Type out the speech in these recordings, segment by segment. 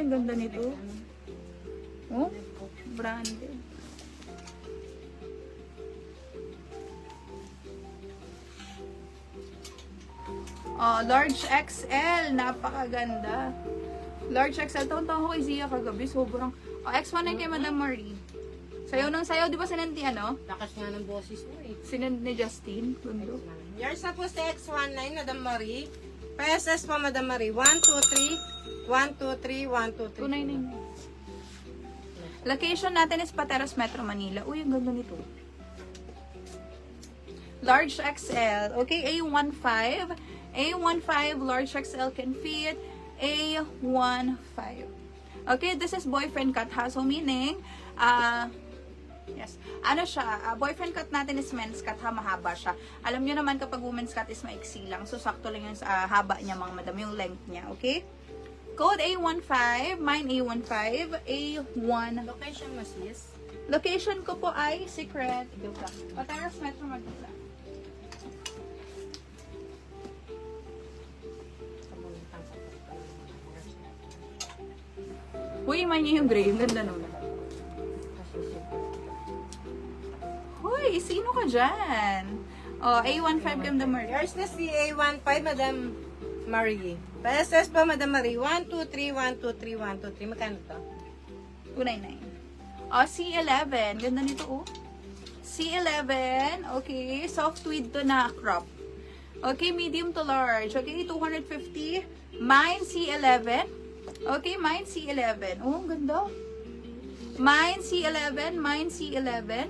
Uy, ang ganda nito. Oh, branded. Oh, large XL. Napakaganda. Large XL. Taon-taon ko kay Zia kagabi. Sobrang... Oh, X1 na kay Madam Marie. Sayaw ng sayaw. Di ba sinend ni ano? Lakas nga ng boses mo eh. Sinend ni Justin. Gundo. Yours na po sa X19, Madam Marie. PSS pa, Madam Marie. 1, 2, 3. 1, 2, 3. 1, 2, 3. 299. Location natin is Pateros, Metro Manila. Uy, ang ganda nito. Large XL. Okay, A15. A15, large XL can fit. A15. Okay, this is boyfriend cut ha. So, meaning, yes. Ano siya, boyfriend cut natin is men's cut ha, mahaba siya. Alam nyo naman kapag women's cut is maiksi lang. So, sakto lang yung haba niya mga madam, yung length niya, okay? Code A15, mine A15, A1. Location mo sis? Location ko po ay secret. Pateros, Metro Manila. Uy, man niya yung gray. Yung ganda nun. Uy, sino ka dyan? Oh, A15 ganda Marie. Yours na si A15, Madam Marie. PSS pa, Madam Marie. 1, 2, 3, 1, 2, 3, 1, 2, 3. Magkano to? 299. Oh, C11. Ganda nito, oh. C11. Okay, soft tweed to na crop. Okay, medium to large. Okay, 250. Mine C11. Okay, mine C11. Oh, ang ganda. Mine C11. Mine C11.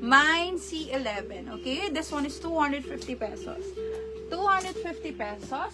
Mine C11. Okay, this one is 250 pesos. 250 pesos.